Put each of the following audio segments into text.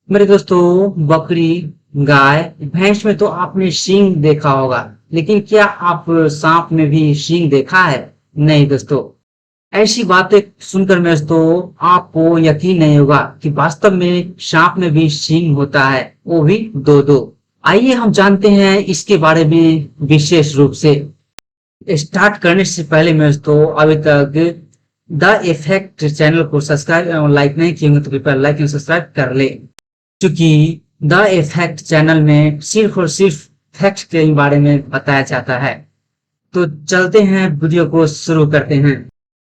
मेरे दोस्तों, बकरी, गाय, भैंस में तो आपने सींग देखा होगा, लेकिन क्या आप सांप में भी सींग देखा है? नहीं दोस्तों। ऐसी बातें सुनकर मेरे दोस्तों आपको यकीन नहीं होगा कि वास्तव में सांप में भी सींग होता है, वो भी दो दो। आइए हम जानते हैं इसके बारे में विशेष रूप से। स्टार्ट करने से पहले मेरे दोस्तों, अभी तक द इफेक्ट चैनल को सब्सक्राइब और लाइक नहीं किए होंगे तो कृपया लाइक एंड सब्सक्राइब कर ले, क्योंकि द इफेक्ट चैनल में सिर्फ और सिर्फ फैक्ट के बारे में बताया जाता है। तो चलते हैं, वीडियो को शुरू करते हैं।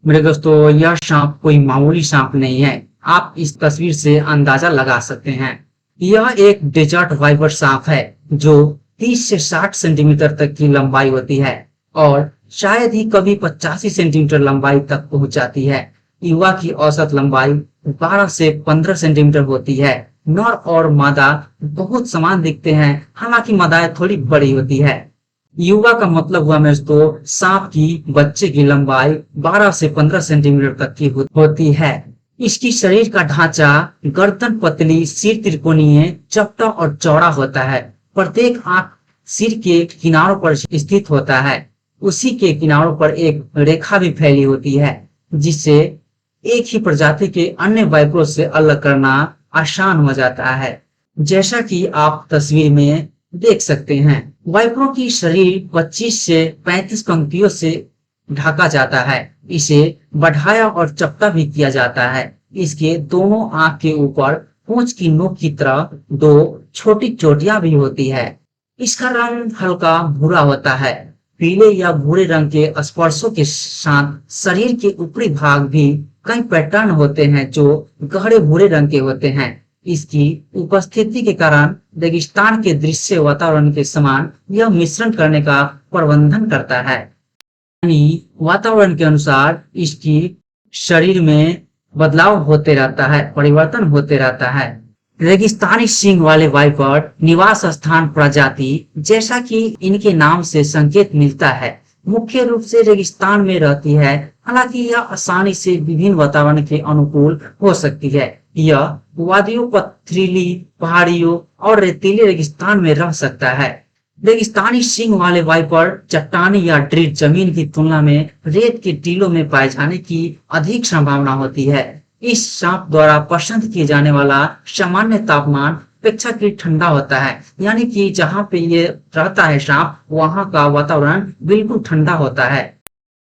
मेरे दोस्तों, यह सांप कोई मामूली सांप नहीं है। आप इस तस्वीर से अंदाजा लगा सकते हैं। यह एक डेजर्ट वाइपर सांप है जो 30 से 60 सेंटीमीटर तक की लंबाई होती है और शायद ही कभी 85 सेंटीमीटर लंबाई तक पहुंच जाती है। युवा की औसत लंबाई 12 से 15 सेंटीमीटर होती है। नर और मादा बहुत समान दिखते हैं, हालांकि मादाएं थोड़ी बड़ी होती है। युवा का मतलब हुआ मेरे दोस्तों, सांप की बच्चे की लंबाई 12 से 15 सेंटीमीटर तक की होती है। इसकी शरीर का ढांचा गर्दन पतली, सिर त्रिकोणीय, चपटा और चौड़ा होता है। प्रत्येक आंख सिर के किनारों पर स्थित होता है। उसी के किनारों पर एक रेखा भी फैली होती है, जिससे एक ही प्रजाति के अन्य वाइपरों से अलग करना आसान हो जाता है। जैसा कि आप तस्वीर में देख सकते हैं, वाइपरों की शरीर 25 से 35 पंक्तियों से ढका जाता है। इसे बढ़ाया और चपटा भी किया जाता है। इसके दोनों आंख के ऊपर पूंछ की नोक की तरह दो छोटी चोटियां भी होती है। इसका रंग हल्का भूरा होता है। पीले या भूरे रंग के स्पर्शों के साथ शरीर के ऊपरी भाग भी कई पैटर्न होते हैं जो गहरे भूरे रंग के होते हैं। इसकी उपस्थिति के कारण रेगिस्तान के दृश्य वातावरण के समान यह मिश्रण करने का प्रबंधन करता है। यानी वातावरण के अनुसार इसकी शरीर में बदलाव होते रहता है, परिवर्तन होते रहता है। रेगिस्तानी सींग वाले वाइपर निवास स्थान प्रजाति, जैसा कि इनके नाम से संकेत मिलता है, मुख्य रूप से रेगिस्तान में रहती है। हालांकि यह आसानी से विभिन्न वातावरण के अनुकूल हो सकती है। यह वादियों, पथरीली पहाड़ियों और रेतीले रेगिस्तान में रह सकता है। रेगिस्तानी सींग वाले वाइपर चट्टानी या ड्रिट जमीन की तुलना में रेत के टीलों में पाए जाने की अधिक संभावना होती है। इस सांप द्वारा पसंद किए जाने वाला सामान्य तापमान अपेक्षाकृत ठंडा होता है, यानी कि जहाँ पे ये रहता है सांप, वहाँ का वातावरण बिल्कुल ठंडा होता है।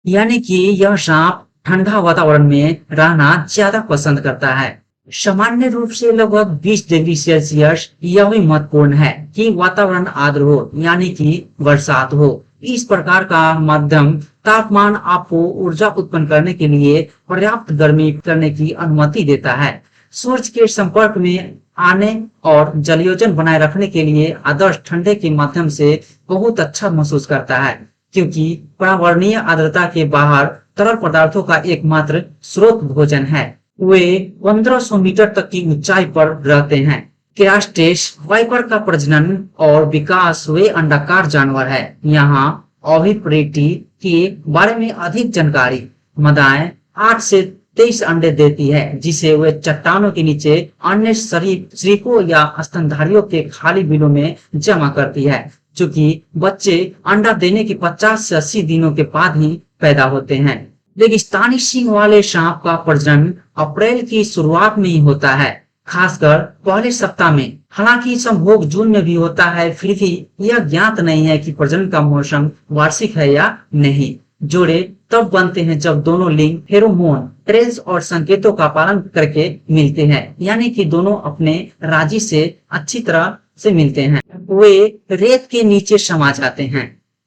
यानी कि यह सांप ठंडा वातावरण में रहना ज्यादा पसंद करता है। सामान्य रूप से लगभग 20 डिग्री सेल्सियस यह भी महत्वपूर्ण है कि वातावरण आर्द्र हो, यानी कि बरसात हो। इस प्रकार का मध्यम तापमान आपको ऊर्जा उत्पन्न करने के लिए पर्याप्त गर्मी करने की अनुमति देता है। सूर्य के संपर्क में आने और जलयोजन बनाए रखने के लिए आदर्श ठंडे के माध्यम से बहुत अच्छा महसूस करता है, क्योंकि पर्यावरणीय आर्द्रता के बाहर तरल पदार्थों का एकमात्र स्रोत भोजन है। वे 1500 मीटर तक की ऊंचाई पर रहते हैं। क्रास्टेस वाइपर का प्रजनन और विकास, वे अंडाकार जानवर है। यहाँ ओविपरिटी के बारे में अधिक जानकारी। मादाएं 8 से 23 अंडे देती है, जिसे वे चट्टानों के नीचे अन्य श्रीकों या स्तनधारियों के खाली बिलों में जमा करती है, चूंकि बच्चे अंडा देने के 50 से 80 दिनों के बाद ही पैदा होते हैं। रेगिस्तानी सींग वाले सांप का प्रजनन अप्रैल की शुरुआत में ही होता है, खासकर पहले सप्ताह में। हालांकि संभोग जून में भी होता है, फिर भी यह ज्ञात नहीं है कि प्रजनन का मौसम वार्षिक है या नहीं। जोड़े तब बनते हैं जब दोनों लिंग फेरोमोन ट्रेल्स और संकेतों का पालन करके मिलते हैं, यानी कि दोनों अपने राजी से अच्छी तरह से मिलते हैं। वे रेत के नीचे समा जाते हैं,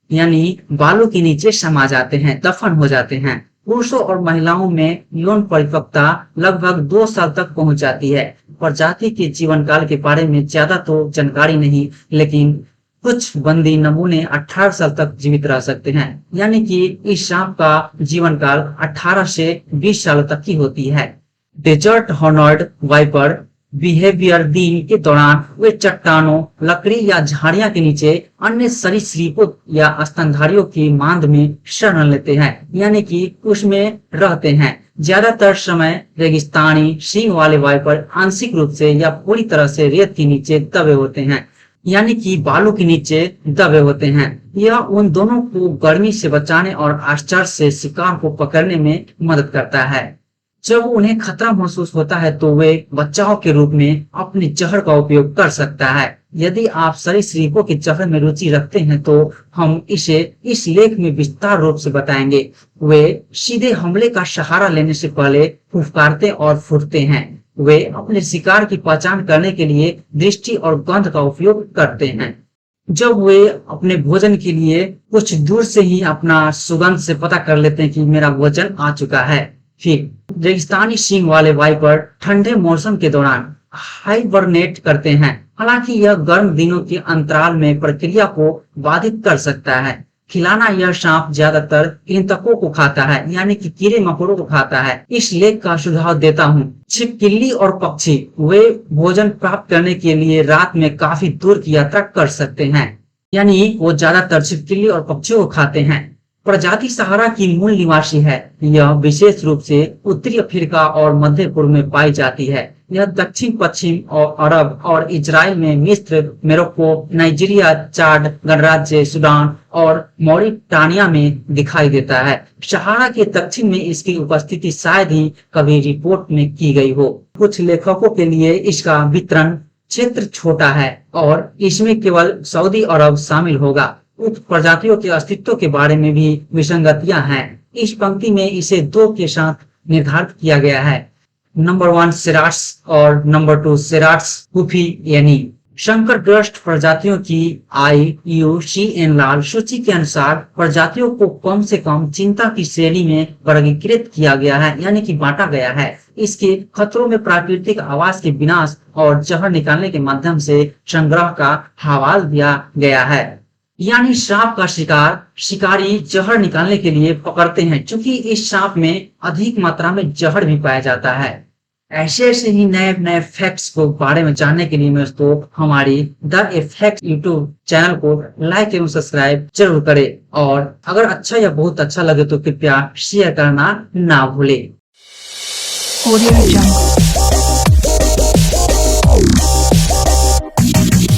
यानी बालू के नीचे समा जाते हैं, दफन हो जाते हैं। पुरुषों और महिलाओं में यौन परिपक्वता लगभग 2 साल तक पहुंच जाती है। प्रजाति के जीवन काल के बारे में ज्यादा तो जानकारी नहीं, लेकिन कुछ बंदी नमूने 18 साल तक जीवित रह सकते हैं, यानी कि इस सांप का जीवन काल 18 से 20 साल तक की होती है। डेजर्ट हॉर्नड वाइपर बिहेवियर दिन के दौरान वे चट्टानों, लकड़ी या झाड़ियां के नीचे अन्य सरीसृपों या स्तनधारियों की मांद में शरण लेते हैं, यानी कि उसमें रहते हैं। ज्यादातर समय रेगिस्तानी सींग वाले वाइपर आंशिक रूप से या पूरी तरह से रेत के नीचे दबे होते हैं, यानी कि बालू के नीचे दबे होते हैं। यह उन दोनों को गर्मी से बचाने और आश्चर्य से शिकार को पकड़ने में मदद करता है। जब उन्हें खतरा महसूस होता है तो वे बचाव के रूप में अपने जहर का उपयोग कर सकता है। यदि आप सरीसृपों के जहर में रुचि रखते हैं तो हम इसे इस लेख में विस्तार रूप से बताएंगे। वे सीधे हमले का सहारा लेने से पहले फुफकारते और फूटते हैं। वे अपने शिकार की पहचान करने के लिए दृष्टि और गंध का उपयोग करते हैं। जब वे अपने भोजन के लिए कुछ दूर से ही अपना सुगंध से पता कर लेते हैं कि मेरा भोजन आ चुका है। फिर रेगिस्तानी सींग वाले वाइपर ठंडे मौसम के दौरान हाइबरनेट करते हैं। हालांकि यह गर्म दिनों के अंतराल में प्रक्रिया को बाधित कर सकता है। खिलाना, यह सांप ज्यादातर कृंतकों को खाता है, यानी कि कीड़े मकोड़ों को खाता है। इस लेख का सुझाव देता हूँ। छिपकली और पक्षी वे भोजन प्राप्त करने के लिए रात में काफी दूर की यात्रा कर सकते हैं, यानी वो ज्यादातर छिपकली और पक्षियों को खाते हैं। प्रजाति सहारा की मूल निवासी है। यह विशेष रूप से उत्तरी अफ्रीका और मध्य पूर्व में पाई जाती है। यह दक्षिण पश्चिम और अरब और इजराइल में मिस्र, मोरक्को, नाइजीरिया, चाड गणराज्य, सूडान और मॉरिटानिया में दिखाई देता है। सहारा के दक्षिण में इसकी उपस्थिति शायद ही कभी रिपोर्ट में की गई हो। कुछ लेखकों के लिए इसका वितरण क्षेत्र छोटा है और इसमें केवल सऊदी अरब शामिल होगा। उक्त प्रजातियों के अस्तित्व के बारे में भी विसंगतियां हैं। इस पंक्ति में इसे दो के साथ निर्धारित किया गया है, नंबर 1 सेराट्स और नंबर 2 सेराट्स हुफियनी। संकटग्रस्त प्रजातियों की IUCN लाल सूची के अनुसार प्रजातियों को कम से कम चिंता की श्रेणी में वर्गीकृत किया गया है, यानी कि बांटा गया है। इसके खतरों में प्राकृतिक आवास के विनाश और जहर निकालने के माध्यम से संग्रह का हवाला दिया गया है। यानी सांप का शिकारी जहर निकालने के लिए पकड़ते हैं, क्योंकि इस सांप में अधिक मात्रा में जहर भी पाया जाता है। ऐसे ही नए नए फैक्ट्स को बारे में जानने के लिए दोस्तों हमारी द इफेक्ट यूट्यूब चैनल को लाइक एवं सब्सक्राइब जरूर करें, और अगर अच्छा या बहुत अच्छा लगे तो कृपया शेयर करना ना भूलें।